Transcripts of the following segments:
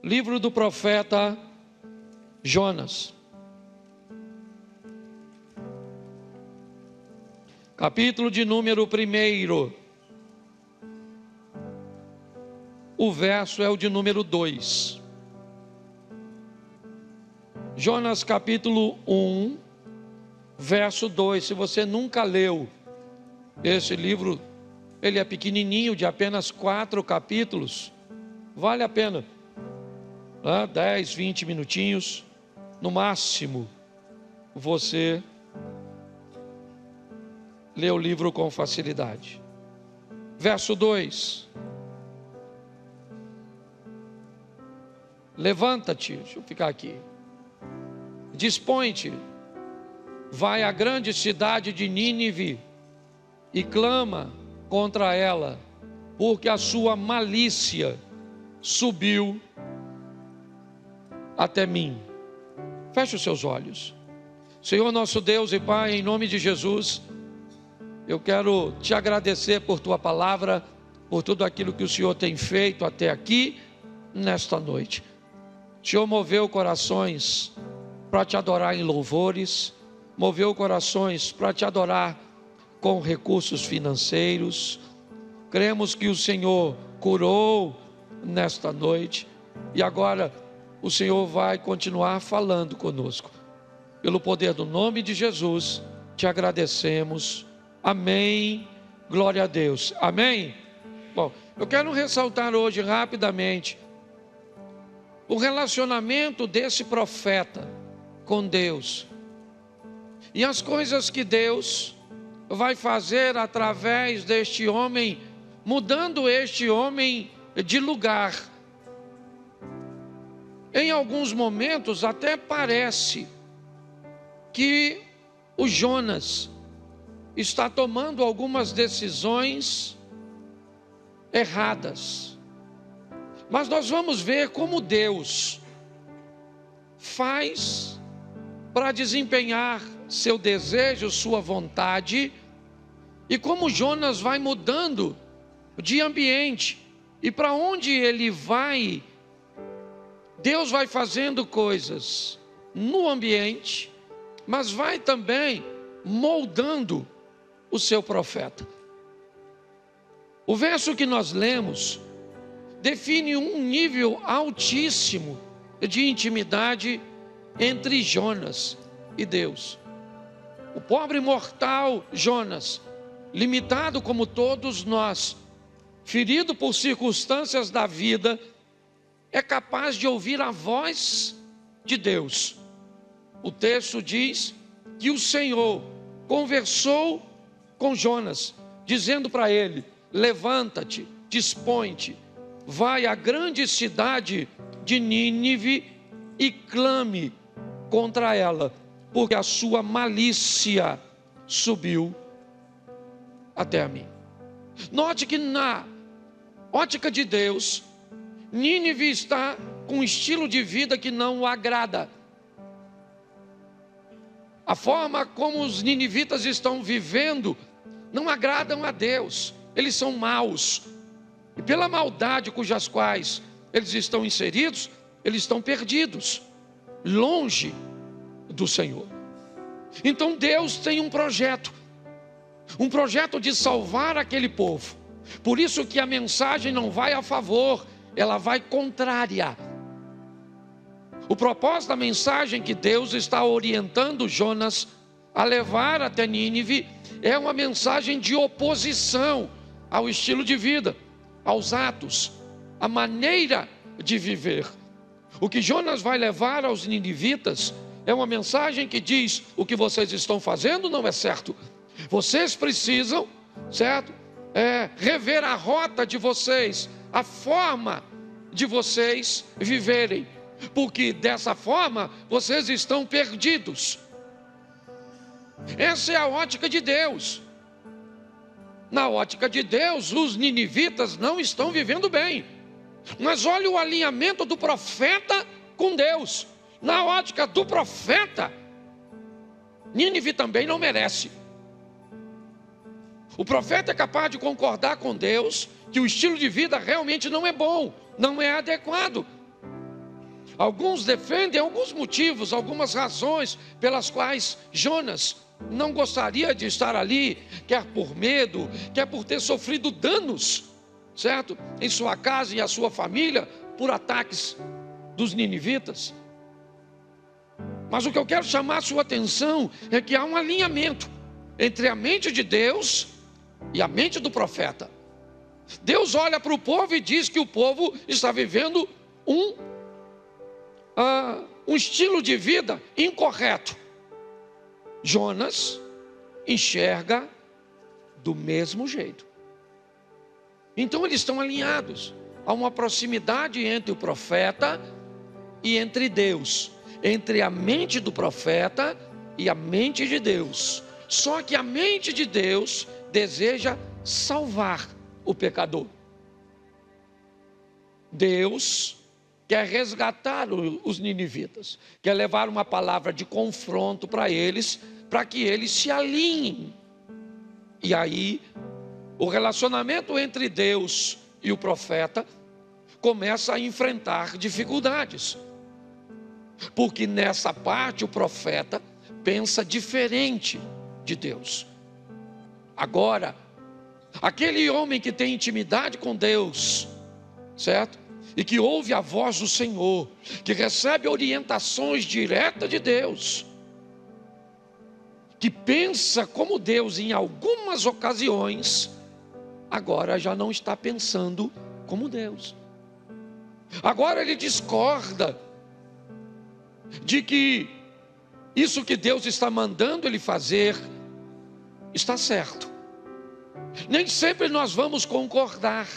Livro do profeta Jonas, capítulo de número 1. O verso é o de número 2. Jonas capítulo 1, verso 2. Se você nunca leu esse livro, ele é pequenininho, de apenas 4 capítulos. Vale a pena, 10, 20 minutinhos, no máximo, você lê o livro com facilidade. Verso 2. Levanta-te, deixa eu ficar aqui. Dispõe-te, vai à grande cidade de Nínive e clama contra ela, porque a sua malícia subiu até mim. Feche os seus olhos. Senhor nosso Deus e Pai, em nome de Jesus, eu quero te agradecer por tua palavra, por tudo aquilo que o Senhor tem feito até aqui, nesta noite. O Senhor moveu corações para te adorar em louvores, moveu corações para te adorar com recursos financeiros. Cremos que o Senhor curou nesta noite, e agora o Senhor vai continuar falando conosco. Pelo poder do nome de Jesus, te agradecemos. Amém. Glória a Deus. Amém. Bom, eu quero ressaltar hoje rapidamente o relacionamento desse profeta com Deus e as coisas que Deus vai fazer através deste homem, mudando este homem de lugar. Em alguns momentos até parece que o Jonas está tomando algumas decisões erradas, mas nós vamos ver como Deus faz para desempenhar seu desejo, sua vontade, e como Jonas vai mudando de ambiente, e para onde ele vai, Deus vai fazendo coisas no ambiente, mas vai também moldando o seu profeta. O verso que nós lemos define um nível altíssimo de intimidade entre Jonas e Deus. O pobre mortal Jonas, limitado como todos nós, ferido por circunstâncias da vida, é capaz de ouvir a voz de Deus. O texto diz que o Senhor conversou com Jonas, dizendo para ele: levanta-te, dispõe-te, vai à grande cidade de Nínive e clame contra ela, porque a sua malícia subiu até a mim. Note que na ótica de Deus, Nínive está com um estilo de vida que não o agrada. A forma como os ninivitas estão vivendo não agradam a Deus. Eles são maus, e pela maldade cujas quais eles estão inseridos, eles estão perdidos, longe do Senhor. Então Deus tem um projeto de salvar aquele povo. Por isso que a mensagem não vai a favor, ela vai contrária. O propósito da mensagem que Deus está orientando Jonas a levar até Nínive é uma mensagem de oposição ao estilo de vida, aos atos, à maneira de viver. O que Jonas vai levar aos ninivitas é uma mensagem que diz: o que vocês estão fazendo não é certo. Vocês precisam, certo? Rever a rota de vocês, a forma de vocês viverem, porque dessa forma vocês estão perdidos. Essa é a ótica de Deus. Na ótica de Deus, os ninivitas não estão vivendo bem, mas olha o alinhamento do profeta com Deus. Na ótica do profeta, Nínive também não merece. O profeta é capaz de concordar com Deus que o estilo de vida realmente não é bom, não é adequado. Alguns defendem alguns motivos, algumas razões pelas quais Jonas não gostaria de estar ali, quer por medo, quer por ter sofrido danos, certo? Em sua casa e a sua família, por ataques dos ninivitas. Mas o que eu quero chamar a sua atenção é que há um alinhamento entre a mente de Deus e a mente do profeta. Deus olha para o povo e diz que o povo está vivendo um estilo de vida incorreto. Jonas enxerga do mesmo jeito. Então eles estão alinhados. Há uma proximidade entre o profeta e entre Deus, entre a mente do profeta e a mente de Deus. Só que a mente de Deus deseja salvar o pecador. Deus quer resgatar os ninivitas, quer levar uma palavra de confronto para eles, para que eles se alinhem. E aí, o relacionamento entre Deus e o profeta começa a enfrentar dificuldades. Porque nessa parte o profeta pensa diferente de Deus. Agora, aquele homem que tem intimidade com Deus, certo? E que ouve a voz do Senhor, que recebe orientações diretas de Deus, que pensa como Deus em algumas ocasiões, agora já não está pensando como Deus. Agora ele discorda de que isso que Deus está mandando ele fazer está certo. Nem sempre nós vamos concordar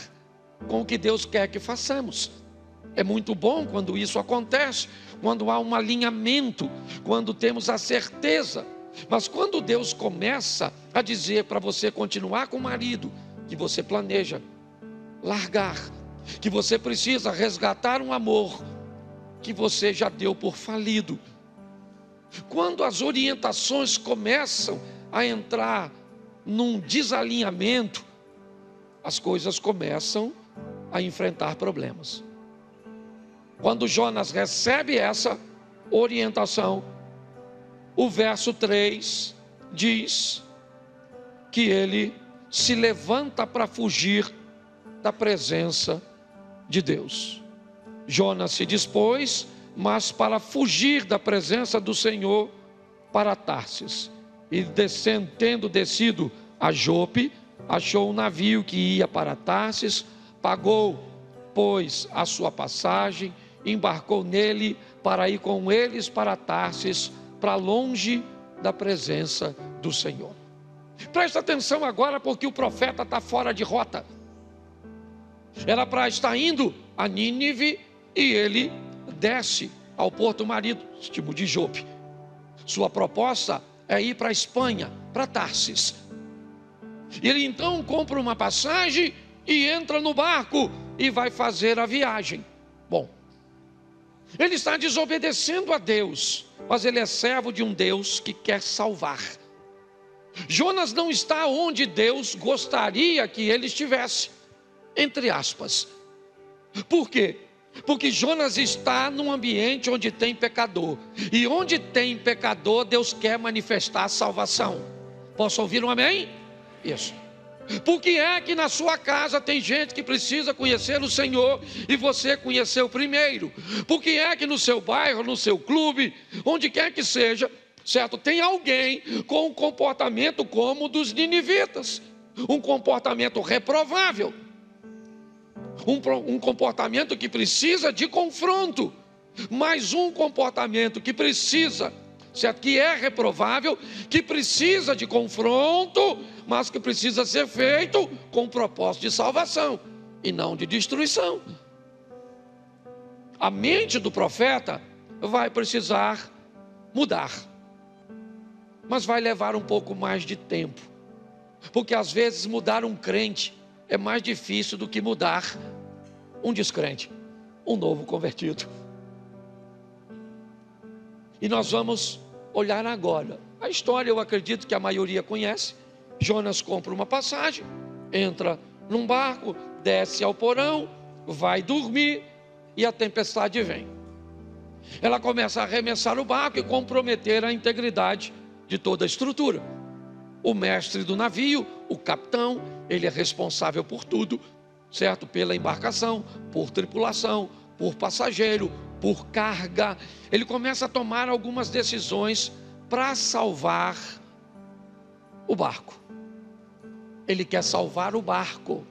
com o que Deus quer que façamos. É muito bom quando isso acontece, quando há um alinhamento, quando temos a certeza. Mas quando Deus começa a dizer para você continuar com o marido que você planeja largar, que você precisa resgatar um amor que você já deu por falido, quando as orientações começam a entrar num desalinhamento, as coisas começam a enfrentar problemas. Quando Jonas recebe essa orientação, o verso 3 diz que ele se levanta para fugir da presença de Deus. Jonas se dispôs, mas para fugir da presença do Senhor, para Tarsis. E tendo descido a Jope, achou um navio que ia para Tarsis, pagou, pois, a sua passagem, embarcou nele para ir com eles para Tarsis, para longe da presença do Senhor. Presta atenção agora, porque o profeta está fora de rota. Era para estar indo a Nínive e ele desce ao porto marítimo de Jope. Sua proposta é ir para a Espanha, para Tarsis. Ele então compra uma passagem e entra no barco e vai fazer a viagem. Bom, ele está desobedecendo a Deus, mas ele é servo de um Deus que quer salvar. Jonas não está onde Deus gostaria que ele estivesse, entre aspas. Por quê? Porque Jonas está num ambiente onde tem pecador. E onde tem pecador, Deus quer manifestar a salvação. Posso ouvir um amém? Isso. Por que é que na sua casa tem gente que precisa conhecer o Senhor e você conheceu primeiro? Por que é que no seu bairro, no seu clube, onde quer que seja, certo, tem alguém com um comportamento como o dos ninivitas, um comportamento reprovável, um comportamento que precisa de confronto, mas um comportamento que precisa, certo, que é reprovável, que precisa de confronto, mas que precisa ser feito com o propósito de salvação e não de destruição. A mente do profeta vai precisar mudar, mas vai levar um pouco mais de tempo, porque às vezes mudar um crente é mais difícil do que mudar um descrente, um novo convertido. E nós vamos olhar agora. A história eu acredito que a maioria conhece. Jonas compra uma passagem, entra num barco, desce ao porão, vai dormir e a tempestade vem. Ela começa a arremessar o barco e comprometer a integridade de toda a estrutura. O mestre do navio, o capitão, ele é responsável por tudo, certo? Pela embarcação, por tripulação, por passageiro, por carga. Ele começa a tomar algumas decisões para salvar o barco. Ele quer salvar o barco.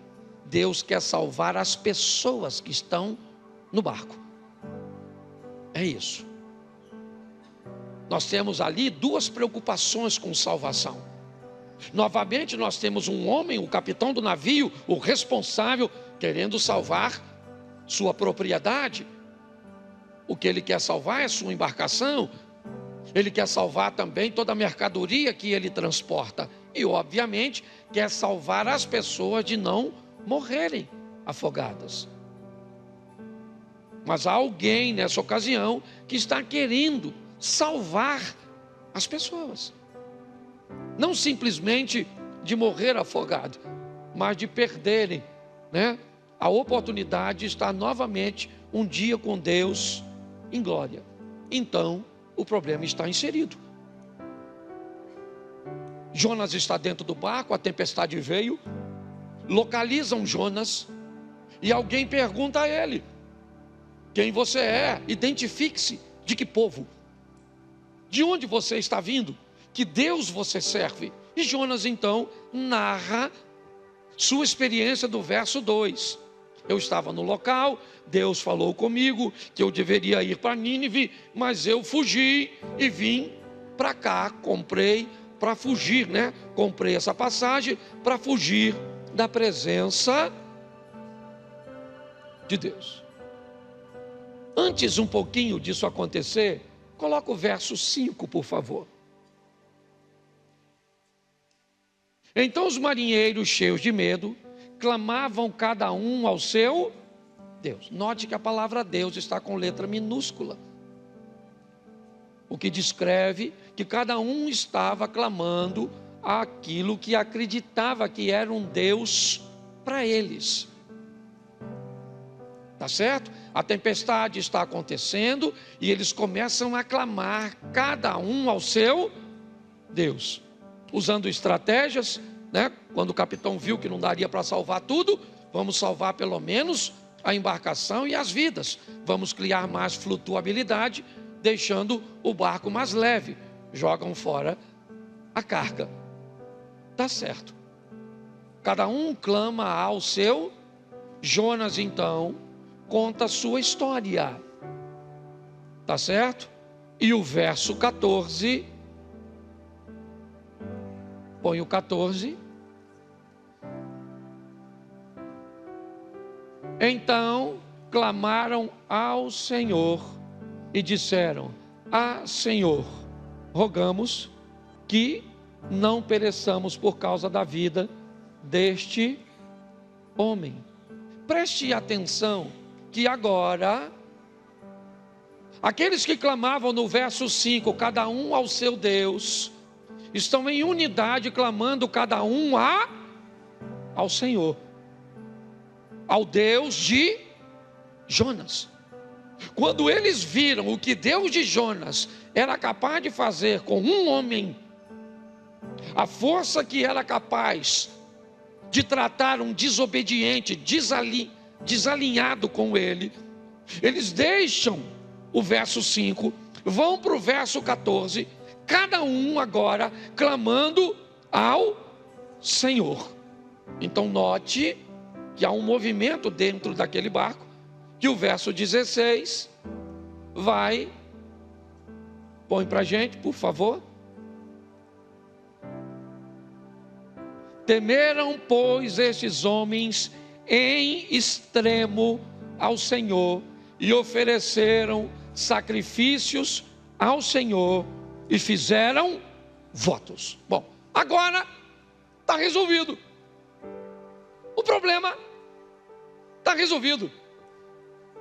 Deus quer salvar as pessoas que estão no barco. É isso. Nós temos ali duas preocupações com salvação. Novamente nós temos um homem, o capitão do navio, o responsável, querendo salvar sua propriedade. O que ele quer salvar é sua embarcação. Ele quer salvar também toda a mercadoria que ele transporta. E obviamente quer salvar as pessoas de não morrerem afogadas. Mas há alguém nessa ocasião que está querendo salvar as pessoas. Não simplesmente de morrer afogado, mas de perderem, a oportunidade de estar novamente um dia com Deus em glória. Então, o problema está inserido. Jonas está dentro do barco, a tempestade veio, localizam Jonas e alguém pergunta a ele: quem você é? Identifique-se. De que povo? De onde você está vindo? Que Deus você serve? E Jonas então narra sua experiência do verso 2. Eu estava no local, Deus falou comigo que eu deveria ir para Nínive, mas eu fugi e vim para cá, comprei para fugir, comprei essa passagem para fugir da presença de Deus. Antes um pouquinho disso acontecer, coloca o verso 5, por favor. Então os marinheiros, cheios de medo, clamavam cada um ao seu Deus. Note que a palavra Deus está com letra minúscula, o que descreve que cada um estava clamando aquilo que acreditava que era um Deus para eles. Tá certo? A tempestade está acontecendo e eles começam a clamar cada um ao seu Deus, usando estratégias, quando o capitão viu que não daria para salvar tudo, vamos salvar pelo menos a embarcação e as vidas, vamos criar mais flutuabilidade, deixando o barco mais leve, jogam fora a carga. Tá certo, cada um clama ao seu. Jonas então conta a sua história, tá certo? E o verso 14, põe o 14. Então clamaram ao Senhor e disseram: Senhor, rogamos que não pereçamos por causa da vida deste homem. Preste atenção que agora, aqueles que clamavam no verso 5, cada um ao seu Deus, estão em unidade clamando cada um ao Senhor, ao Deus de Jonas. Quando eles viram o que Deus de Jonas era capaz de fazer com um homem, a força que era capaz de tratar um desobediente, desalinhado com ele, eles deixam o verso 5, vão para o verso 14, cada um agora clamando ao Senhor. Então note que há um movimento dentro daquele barco, que o verso 16 põe para a gente, por favor. Temeram, pois, estes homens em extremo ao Senhor e ofereceram sacrifícios ao Senhor e fizeram votos. Bom, agora está resolvido. O problema está resolvido,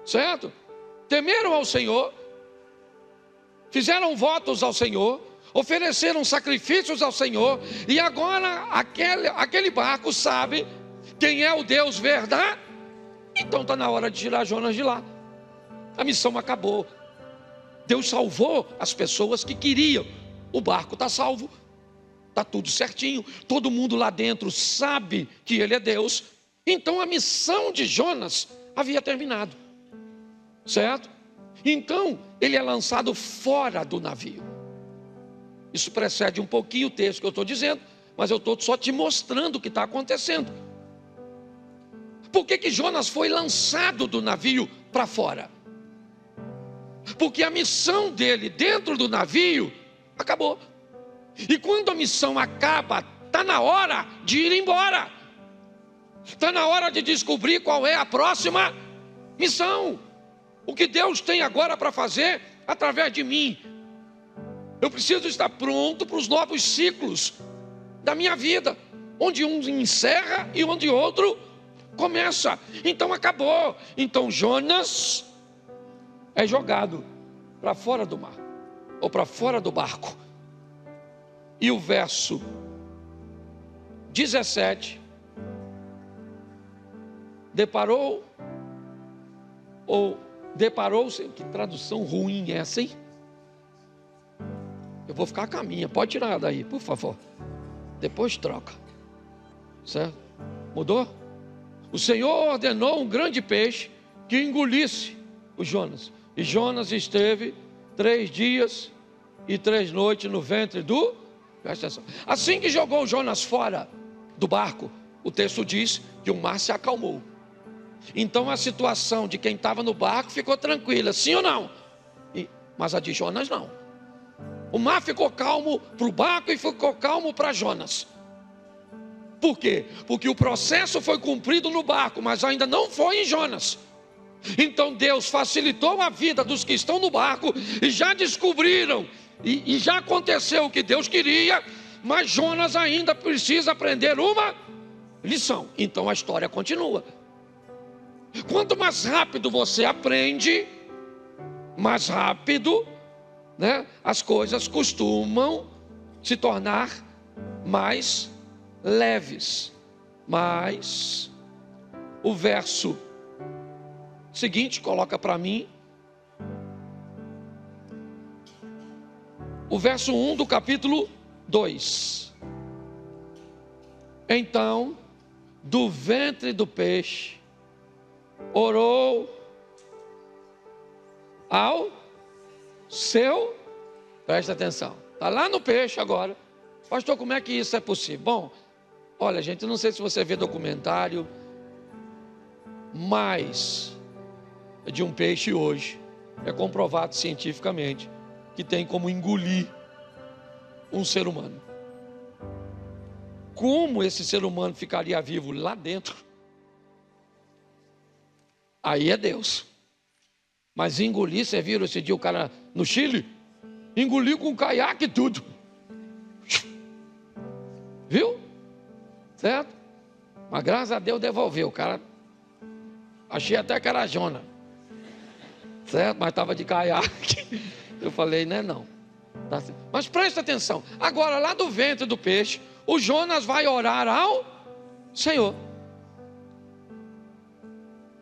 certo? Temeram ao Senhor, fizeram votos ao Senhor, ofereceram sacrifícios ao Senhor, e agora aquele barco sabe quem é o Deus verdadeiro. Então está na hora de tirar Jonas de lá. A missão acabou. Deus salvou as pessoas que queriam. O barco está salvo, está tudo certinho, todo mundo lá dentro sabe que ele é Deus. Então a missão de Jonas havia terminado, certo? Então ele é lançado fora do navio. Isso precede um pouquinho o texto que eu estou dizendo, mas eu estou só te mostrando o que está acontecendo. Por que Jonas foi lançado do navio para fora? Porque a missão dele dentro do navio acabou. E quando a missão acaba, está na hora de ir embora. Está na hora de descobrir qual é a próxima missão. O que Deus tem agora para fazer através de mim. Eu preciso estar pronto para os novos ciclos da minha vida, onde um encerra e onde outro começa. Então acabou. Então Jonas é jogado para fora do mar, ou para fora do barco. E o verso 17 deparou-se, que tradução ruim é essa, hein? Eu vou ficar com a minha, pode tirar daí, por favor. Depois troca, certo? Mudou? O Senhor ordenou um grande peixe que engolisse o Jonas. E Jonas esteve 3 dias e 3 noites no ventre do... Presta atenção. Assim que jogou Jonas fora do barco, o texto diz que o mar se acalmou. Então a situação de quem estava no barco ficou tranquila, sim ou não? Mas a de Jonas não. O mar ficou calmo para o barco e ficou calmo para Jonas. Por quê? Porque o processo foi cumprido no barco, mas ainda não foi em Jonas. Então Deus facilitou a vida dos que estão no barco e já descobriram, e já aconteceu o que Deus queria, mas Jonas ainda precisa aprender uma lição. Então a história continua. Quanto mais rápido você aprende, mais rápido, né, as coisas costumam se tornar mais leves. Mas o verso seguinte, coloca para mim. O verso 1 do capítulo 2. Então, do ventre do peixe, orou ao seu... Presta atenção. Está lá no peixe agora. Pastor, como é que isso é possível? Bom, olha gente, não sei se você vê documentário, mas... de um peixe hoje, é comprovado cientificamente que tem como engolir um ser humano. Como esse ser humano ficaria vivo lá dentro? Aí é Deus. Mas engolir, você viu esse dia o cara no Chile? Engoliu com caiaque e tudo. Viu? Certo? Mas graças a Deus devolveu. O cara, achei até que era Jonas. Certo? Mas estava de caiaque. Eu falei, né, não. Tá certo. Mas presta atenção. Agora, lá do ventre do peixe, o Jonas vai orar ao Senhor.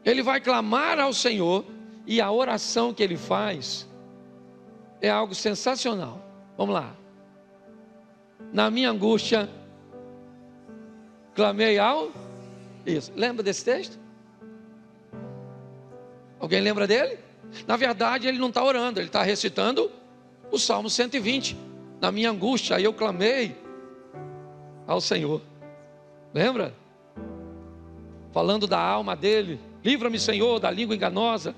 Ele vai clamar ao Senhor. E a oração que ele faz é algo sensacional. Vamos lá. Na minha angústia, clamei ao... Isso. Lembra desse texto? Alguém lembra dele? Na verdade, ele não está orando, ele está recitando o Salmo 120. Na minha angústia, eu clamei ao Senhor. Lembra? Falando da alma dele. Livra-me, Senhor, da língua enganosa.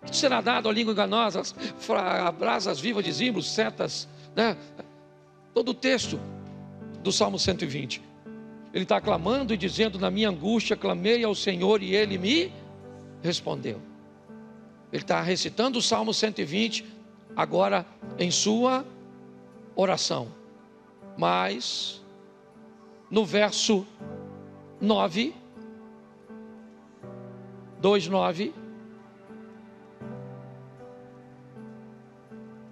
O que será dado à língua enganosa? Brasas vivas de zimbros, setas, né? Todo o texto do Salmo 120. Ele está clamando e dizendo, na minha angústia, clamei ao Senhor e Ele me respondeu. Ele está recitando o Salmo 120, agora em sua oração. Mas, no verso 9, 2:9,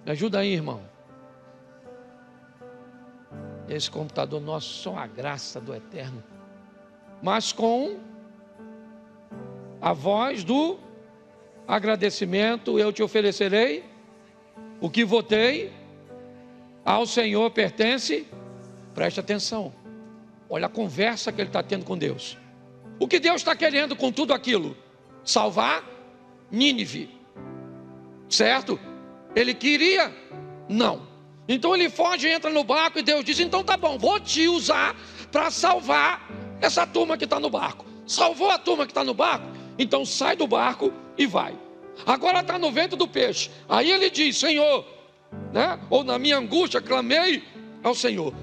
me ajuda aí, irmão. Esse computador nosso, só a graça do Eterno. Mas com a voz do agradecimento eu te oferecerei o que votei, ao Senhor pertence. Preste atenção, olha a conversa que ele está tendo com Deus. O que Deus está querendo com tudo aquilo? Salvar Nínive, certo? Ele queria? Não. Então ele foge, entra no barco e Deus diz: então tá bom, vou te usar para salvar essa turma que está no barco. Salvou a turma que está no barco? Então sai do barco e vai. Agora está no ventre do peixe. Aí ele diz: Senhor, né? Ou na minha angústia clamei ao Senhor.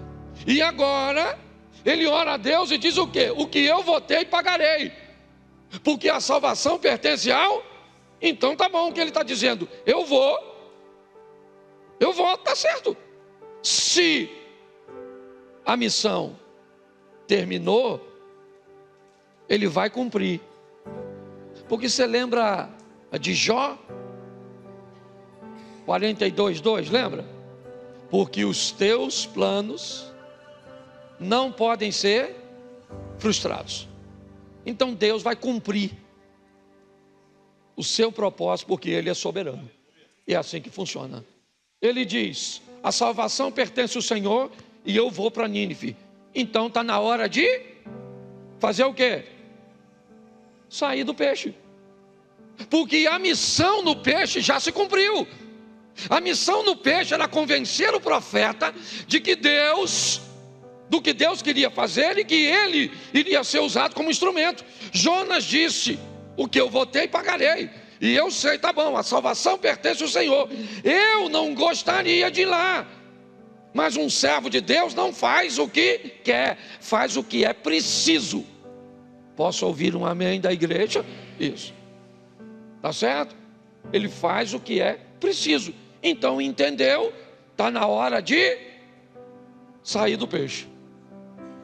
E agora ele ora a Deus e diz o quê? O que eu votei pagarei, porque a salvação pertence ao... Então tá bom o que ele está dizendo. Eu vou, tá certo. Se a missão terminou, ele vai cumprir. Porque você lembra de Jó 42:2, lembra? Porque os teus planos não podem ser frustrados. Então Deus vai cumprir o seu propósito, porque Ele é soberano. É assim que funciona. Ele diz: a salvação pertence ao Senhor e eu vou para Nínive. Então está na hora de fazer o quê? Sair do peixe. Porque a missão no peixe já se cumpriu. A missão no peixe era convencer o profeta de que do que Deus queria fazer e que ele iria ser usado como instrumento. Jonas disse: o que eu votei pagarei. E eu sei, tá bom, a salvação pertence ao Senhor. Eu não gostaria de ir lá, mas um servo de Deus não faz o que quer, faz o que é preciso. Posso ouvir um amém da igreja? Isso, tá certo? Ele faz o que é preciso. Então entendeu, está na hora de sair do peixe.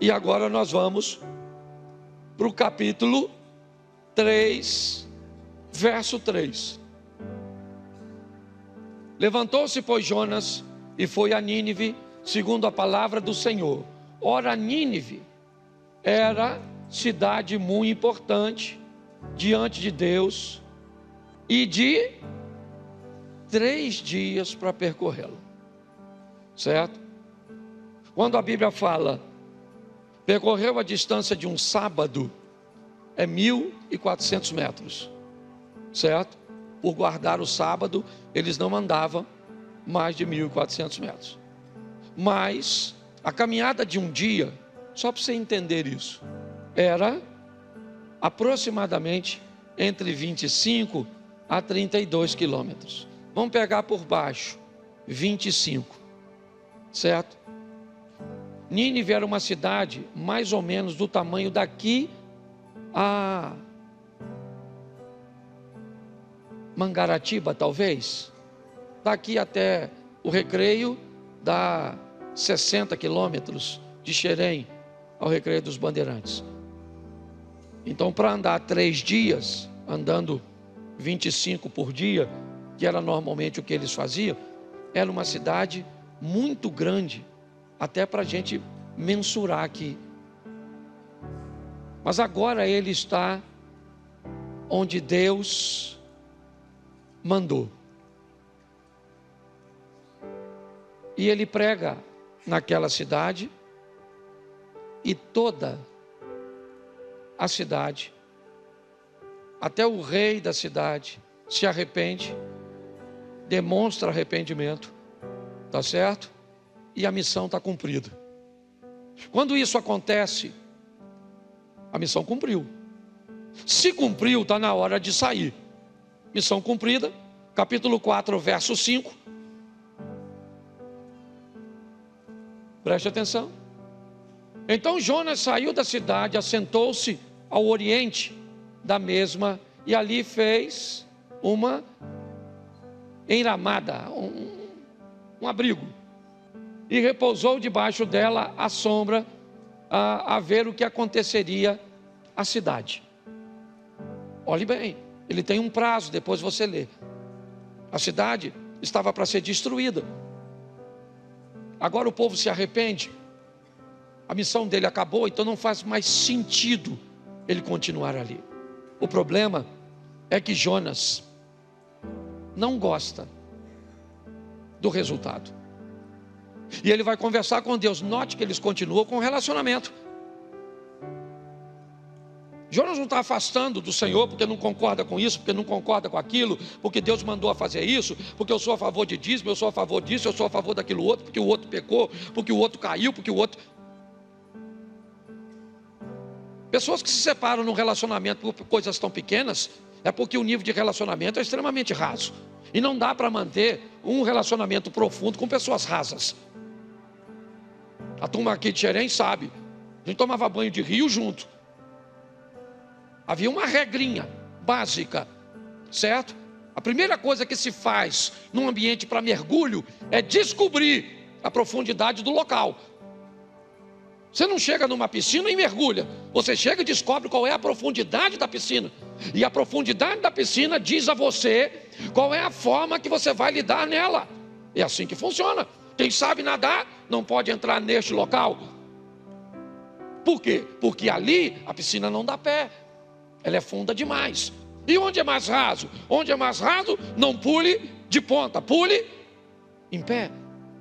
E agora nós vamos para o capítulo 3, verso 3. Levantou-se, pois, Jonas e foi a Nínive, segundo a palavra do Senhor. Ora, Nínive era cidade muito importante diante de Deus, e de 3 dias para percorrê-la, certo? Quando a Bíblia fala percorreu a distância de um sábado, é 1.400 metros, certo? Por guardar o sábado, eles não andavam mais de 1.400 metros. Mas a caminhada de um dia, só para você entender isso, era aproximadamente entre 25 a 32 quilômetros. Vamos pegar por baixo, 25, certo? Nínive era uma cidade mais ou menos do tamanho daqui a Mangaratiba, talvez. Daqui até o Recreio dá 60 quilômetros de Xerém ao Recreio dos Bandeirantes. Então, para andar 3 dias, andando 25 por dia, que era normalmente o que eles faziam, era uma cidade muito grande, até para a gente mensurar aqui. Mas agora ele está onde Deus mandou. E ele prega naquela cidade, e toda a cidade, até o rei da cidade, se arrepende, demonstra arrependimento, tá certo? E a missão está cumprida. Quando isso acontece, a missão cumpriu. Se cumpriu, está na hora de sair. Missão cumprida, capítulo 4, verso 5. Preste atenção. Então Jonas saiu da cidade, assentou-se ao oriente da mesma, e ali fez uma enramada, um abrigo, e repousou debaixo dela à sombra, a ver o que aconteceria à cidade. Olhe bem, ele tem um prazo, depois você lê. A cidade estava para ser destruída. Agora o povo se arrepende, a missão dele acabou, então não faz mais sentido ele continuar ali. O problema é que Jonas não gosta do resultado. E ele vai conversar com Deus. Note que eles continuam com o relacionamento. Jonas não está afastando do Senhor porque não concorda com isso, porque não concorda com aquilo, porque Deus mandou a fazer isso, porque eu sou a favor de dízimo, eu sou a favor disso, eu sou a favor daquilo outro, porque o outro pecou, porque o outro caiu, porque o outro... Pessoas que se separam num relacionamento por coisas tão pequenas, é porque o nível de relacionamento é extremamente raso. E não dá para manter um relacionamento profundo com pessoas rasas. A turma aqui de Xerém sabe, a gente tomava banho de rio junto. Havia uma regrinha básica, certo? A primeira coisa que se faz num ambiente para mergulho é descobrir a profundidade do local. Você não chega numa piscina e mergulha. Você chega e descobre qual é a profundidade da piscina. E a profundidade da piscina diz a você qual é a forma que você vai lidar nela. É assim que funciona. Quem sabe nadar não pode entrar neste local. Por quê? Porque ali a piscina não dá pé. Ela é funda demais. E onde é mais raso? Onde é mais raso, não pule de ponta, pule em pé.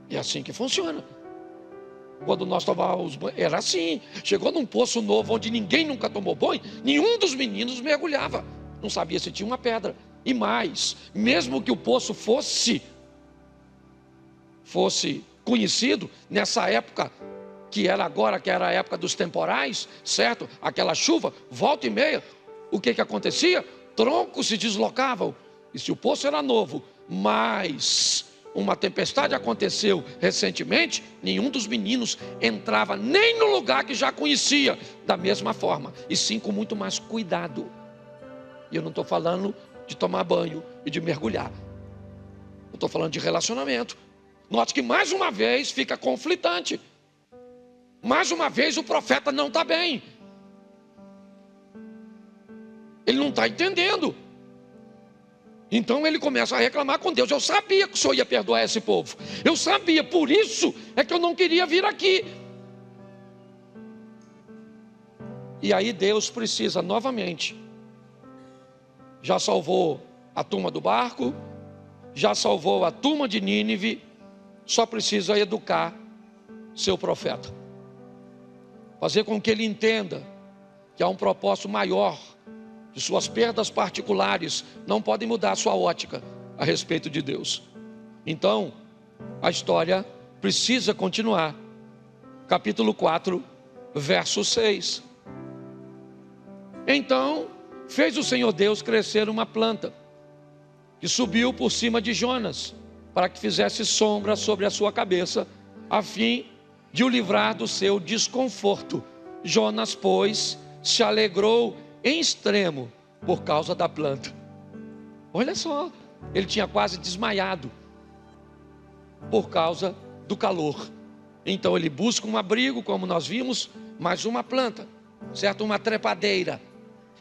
É assim que funciona. Quando nós tomávamos banho, era assim. Chegou num poço novo onde ninguém nunca tomou banho, nenhum dos meninos mergulhava. Não sabia se tinha uma pedra. E mais, mesmo que o poço fosse conhecido nessa época que era agora, que era a época dos temporais, certo? Aquela chuva, volta e meia, o que acontecia? Troncos se deslocavam. E se o poço era novo, mas uma tempestade aconteceu recentemente, nenhum dos meninos entrava nem no lugar que já conhecia da mesma forma, e sim com muito mais cuidado. E eu não estou falando de tomar banho e de mergulhar. Eu estou falando de relacionamento. Note que mais uma vez fica conflitante. Mais uma vez o profeta não está bem. Ele não está entendendo. Então ele começa a reclamar com Deus. Eu sabia que o Senhor ia perdoar esse povo. Eu sabia, por isso é que eu não queria vir aqui. E aí Deus precisa novamente. Já salvou a turma do barco, já salvou a turma de Nínive, só precisa educar seu profeta. Fazer com que ele entenda que há um propósito maior. De suas perdas particulares não podem mudar a sua ótica a respeito de Deus. Então, a história precisa continuar. Capítulo 4, verso 6. Então, fez o Senhor Deus crescer uma planta, que subiu por cima de Jonas, para que fizesse sombra sobre a sua cabeça, a fim de o livrar do seu desconforto. Jonas, pois, se alegrou em extremo por causa da planta. Olha só, ele tinha quase desmaiado por causa do calor. Então ele busca um abrigo, como nós vimos, mais uma planta, certo? Uma trepadeira.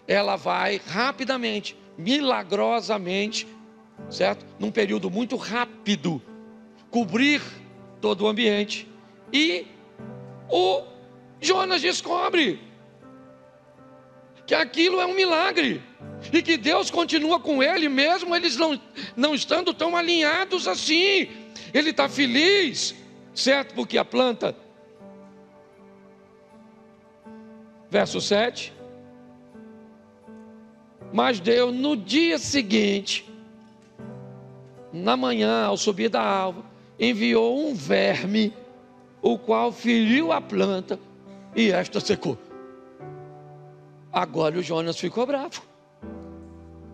Ela vai rapidamente, milagrosamente, certo? Num período muito rápido, cobrir todo o ambiente. E o Jonas descobre que aquilo é um milagre, e que Deus continua com ele, mesmo eles não estando tão alinhados assim. Ele está feliz, certo? Porque a planta, verso 7, mas Deus no dia seguinte, na manhã, ao subir da alva, enviou um verme, o qual feriu a planta, e esta secou. Agora o Jonas ficou bravo.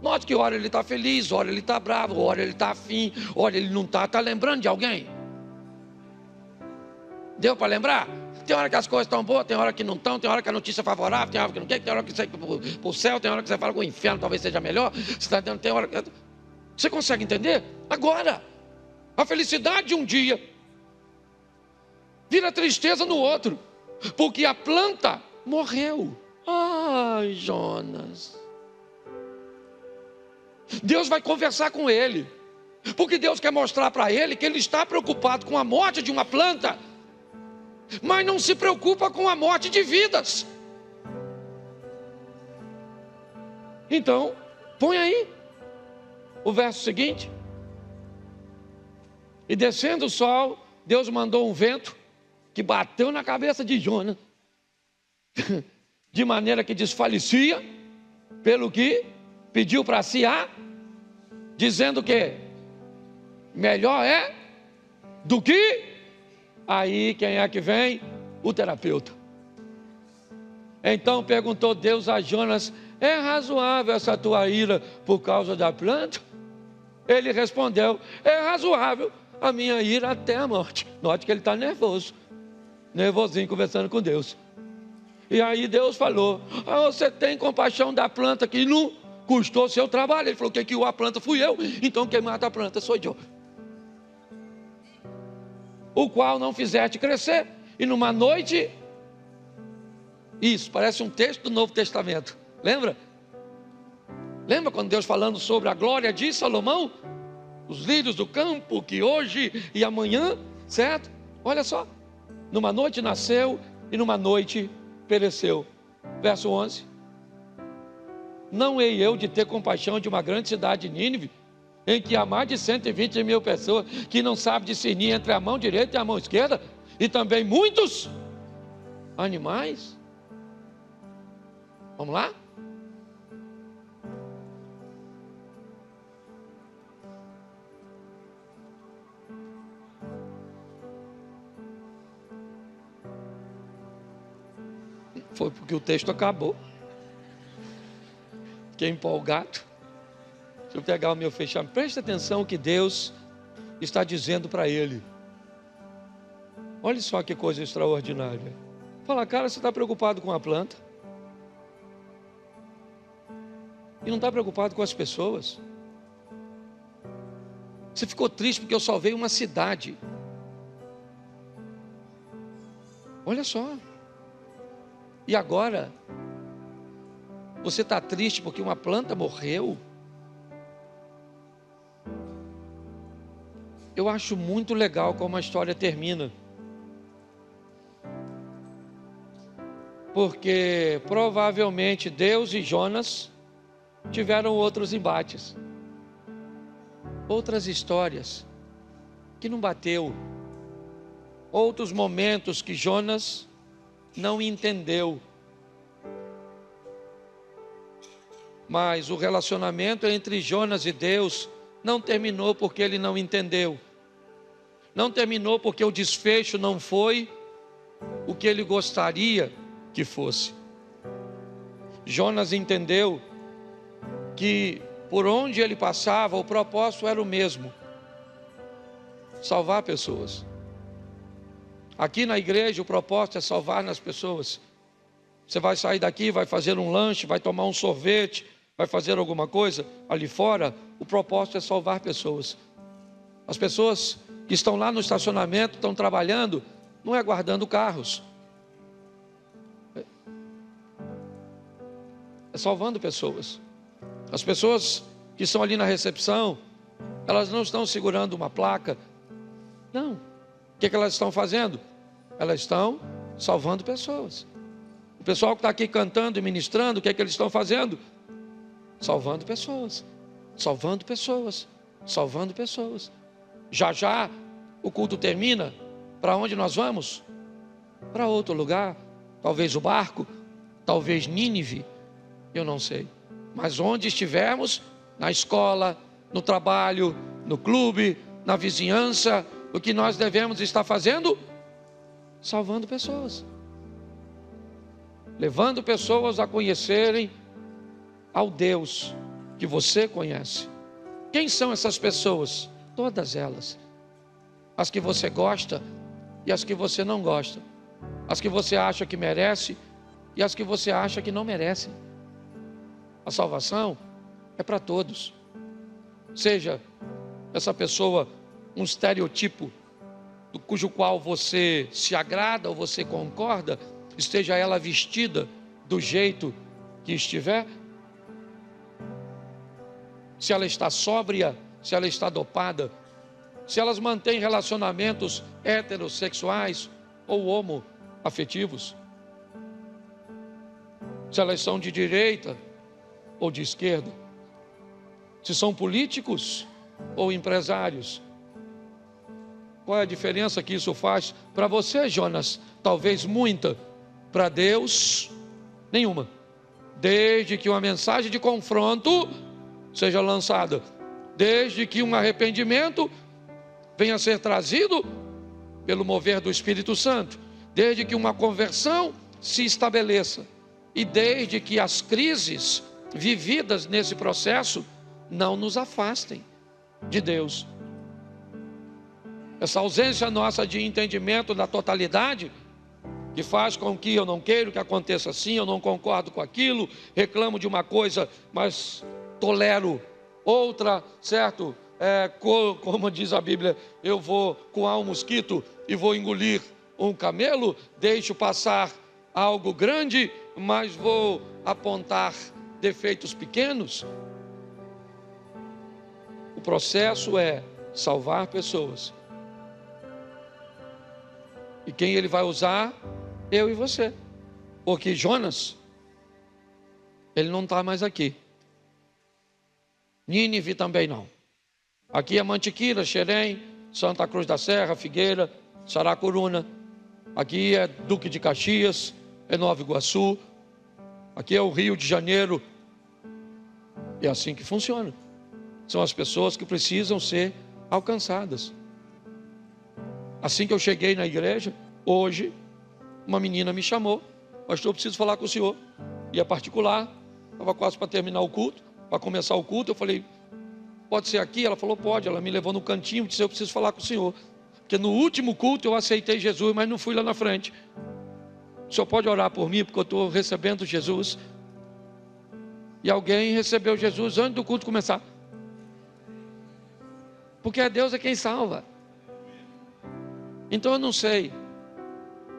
Note que hora ele está feliz, hora ele está bravo, hora ele está afim, hora ele não está. Está lembrando de alguém? Deu para lembrar? Tem hora que as coisas estão boas, tem hora que não estão, tem hora que a notícia é favorável, tem hora que não quer, tem hora que você vai para o céu, tem hora que você fala que o inferno talvez seja melhor. Tem hora que... Você consegue entender? Agora, a felicidade de um dia vira tristeza no outro, porque a planta morreu. Ai, Jonas. Deus vai conversar com ele, porque Deus quer mostrar para ele que ele está preocupado com a morte de uma planta, mas não se preocupa com a morte de vidas. Então, põe aí o verso seguinte, E descendo o sol, Deus mandou um vento que bateu na cabeça de Jonas, de maneira que desfalecia, pelo que pediu para si dizendo que melhor é do que. Aí quem é que vem? O terapeuta. Então perguntou Deus a Jonas: é razoável essa tua ira por causa da planta? Ele respondeu: é razoável a minha ira até a morte. Note que ele está nervosinho, conversando com Deus. E aí Deus falou: você tem compaixão da planta que não custou seu trabalho? Ele falou: quem criou a planta fui eu, então quem mata a planta sou eu, o qual não fizeste crescer, e numa noite. Isso parece um texto do Novo Testamento, lembra? Lembra quando Deus falando sobre a glória de Salomão? Os lírios do campo que hoje e amanhã, certo? Olha só, numa noite nasceu e numa noite pereceu. Verso 11: não hei eu de ter compaixão de uma grande cidade de Nínive, em que há mais de 120 mil pessoas que não sabem discernir entre a mão direita e a mão esquerda, e também muitos animais. Vamos lá? Foi porque o texto acabou. Fiquei empolgado. Deixa eu pegar o meu fechamento. Preste atenção o que Deus está dizendo para ele. Olha só que coisa extraordinária. Fala: cara, você está preocupado com a planta? E não está preocupado com as pessoas? Você ficou triste porque eu salvei uma cidade. Olha só. E agora, você está triste porque uma planta morreu? Eu acho muito legal como a história termina. Porque provavelmente Deus e Jonas tiveram outros embates, outras histórias que não bateu, outros momentos que Jonas não entendeu. Mas o relacionamento entre Jonas e Deus não terminou porque ele não entendeu. Não terminou porque o desfecho não foi o que ele gostaria que fosse. Jonas entendeu que por onde ele passava o propósito era o mesmo: salvar pessoas. Aqui na igreja o propósito é salvar nas pessoas. Você vai sair daqui, vai fazer um lanche, vai tomar um sorvete, vai fazer alguma coisa. Ali fora o propósito é salvar pessoas. As pessoas que estão lá no estacionamento, estão trabalhando, não é guardando carros, é salvando pessoas. As pessoas que estão ali na recepção, elas não estão segurando uma placa, não. O que elas estão fazendo? Elas estão salvando pessoas. O pessoal que está aqui cantando e ministrando, o que eles estão fazendo? Salvando pessoas, salvando pessoas, salvando pessoas. Já já o culto termina. Para onde nós vamos? Para outro lugar, talvez o barco, talvez Nínive, eu não sei. Mas onde estivermos, na escola, no trabalho, no clube, na vizinhança, o que nós devemos estar fazendo? Salvando pessoas, levando pessoas a conhecerem ao Deus que você conhece. Quem são essas pessoas? Todas elas. As que você gosta e as que você não gosta. As que você acha que merece e as que você acha que não merece. A salvação é para todos. Seja essa pessoa um estereotipo do cujo qual você se agrada ou você concorda, esteja ela vestida do jeito que estiver, se ela está sóbria, se ela está dopada, se elas mantêm relacionamentos heterossexuais ou homoafetivos, se elas são de direita ou de esquerda, se são políticos ou empresários, Qual é a diferença que isso faz para você, Jonas? Talvez muita. Para Deus, nenhuma. Desde que uma mensagem de confronto seja lançada, desde que um arrependimento venha a ser trazido pelo mover do Espírito Santo, desde que uma conversão se estabeleça e desde que as crises vividas nesse processo não nos afastem de Deus. Essa ausência nossa de entendimento da totalidade, que faz com que eu não queira que aconteça assim, eu não concordo com aquilo, reclamo de uma coisa, mas tolero outra, certo? Como diz a Bíblia, eu vou coar um mosquito e vou engolir um camelo, deixo passar algo grande, mas vou apontar defeitos pequenos. O processo é salvar pessoas. E quem ele vai usar? Eu e você. Porque Jonas, ele não está mais aqui. Nínive também não. Aqui é Mantiqueira, Xerém, Santa Cruz da Serra, Figueira, Saracuruna. Aqui é Duque de Caxias, é Nova Iguaçu. Aqui é o Rio de Janeiro. É assim que funciona. São as pessoas que precisam ser alcançadas. Assim que eu cheguei na igreja, hoje, uma menina me chamou: pastor, eu preciso falar com o senhor. E é particular, estava quase para terminar o culto, para começar o culto. Eu falei: pode ser aqui? Ela falou: pode. Ela me levou no cantinho e disse: eu preciso falar com o senhor. Porque no último culto eu aceitei Jesus, mas não fui lá na frente. O senhor pode orar por mim, porque eu estou recebendo Jesus. E alguém recebeu Jesus antes do culto começar. Porque Deus é quem salva. Então eu não sei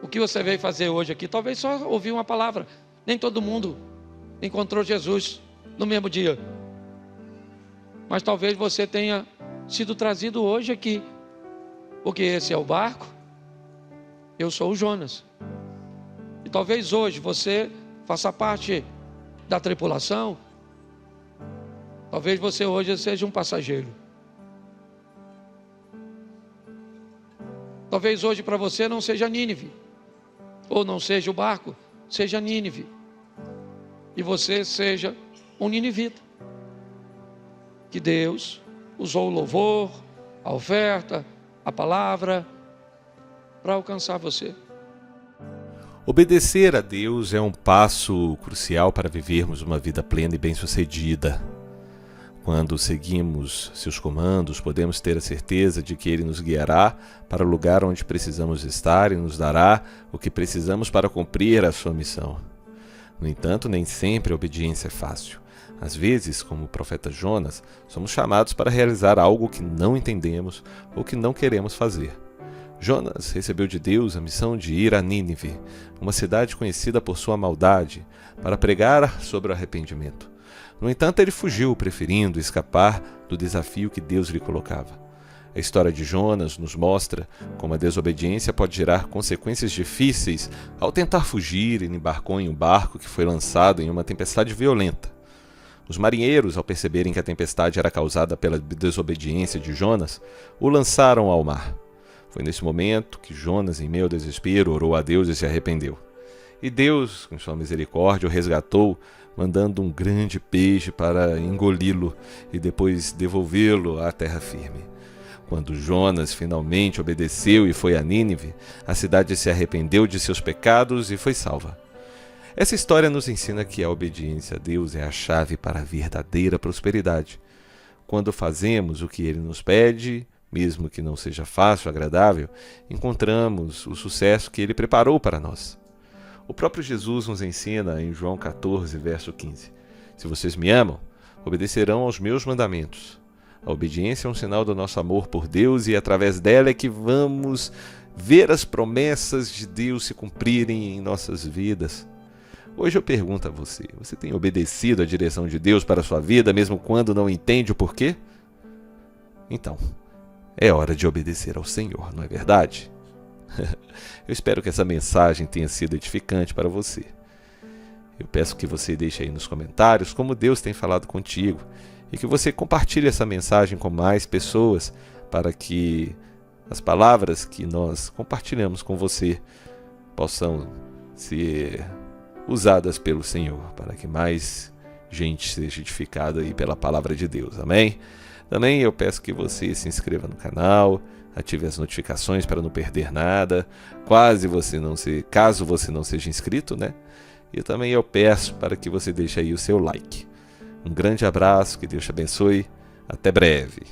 o que você veio fazer hoje aqui. Talvez só ouvir uma palavra. Nem todo mundo encontrou Jesus no mesmo dia. Mas talvez você tenha sido trazido hoje aqui. Porque esse é o barco, eu sou o Jonas. E talvez hoje você faça parte da tripulação. Talvez você hoje seja um passageiro. Talvez hoje para você não seja Nínive, ou não seja o barco, seja Nínive, e você seja um ninivita. Que Deus usou o louvor, a oferta, a palavra, para alcançar você. Obedecer a Deus é um passo crucial para vivermos uma vida plena e bem-sucedida. Quando seguimos seus comandos, podemos ter a certeza de que Ele nos guiará para o lugar onde precisamos estar e nos dará o que precisamos para cumprir a sua missão. No entanto, nem sempre a obediência é fácil. Às vezes, como o profeta Jonas, somos chamados para realizar algo que não entendemos ou que não queremos fazer. Jonas recebeu de Deus a missão de ir a Nínive, uma cidade conhecida por sua maldade, para pregar sobre o arrependimento. No entanto, ele fugiu, preferindo escapar do desafio que Deus lhe colocava. A história de Jonas nos mostra como a desobediência pode gerar consequências difíceis. Ao tentar fugir, ele embarcou em um barco que foi lançado em uma tempestade violenta. Os marinheiros, ao perceberem que a tempestade era causada pela desobediência de Jonas, o lançaram ao mar. Foi nesse momento que Jonas, em meio ao desespero, orou a Deus e se arrependeu. E Deus, com sua misericórdia, o resgatou, mandando um grande peixe para engoli-lo e depois devolvê-lo à terra firme. Quando Jonas finalmente obedeceu e foi a Nínive, a cidade se arrependeu de seus pecados e foi salva. Essa história nos ensina que a obediência a Deus é a chave para a verdadeira prosperidade. Quando fazemos o que Ele nos pede, mesmo que não seja fácil ou agradável, encontramos o sucesso que Ele preparou para nós. O próprio Jesus nos ensina em João 14, verso 15: se vocês me amam, obedecerão aos meus mandamentos. A obediência é um sinal do nosso amor por Deus e através dela é que vamos ver as promessas de Deus se cumprirem em nossas vidas. Hoje eu pergunto a você: você tem obedecido à direção de Deus para a sua vida, mesmo quando não entende o porquê? Então, é hora de obedecer ao Senhor, não é verdade? Eu espero que essa mensagem tenha sido edificante para você. Eu peço que você deixe aí nos comentários como Deus tem falado contigo e que você compartilhe essa mensagem com mais pessoas para que as palavras que nós compartilhamos com você possam ser usadas pelo Senhor, para que mais gente seja edificada aí pela palavra de Deus. Amém? Também eu peço que você se inscreva no canal, ative as notificações para não perder nada, caso você não seja inscrito, né? E também eu peço para que você deixe aí o seu like. Um grande abraço, que Deus te abençoe, até breve.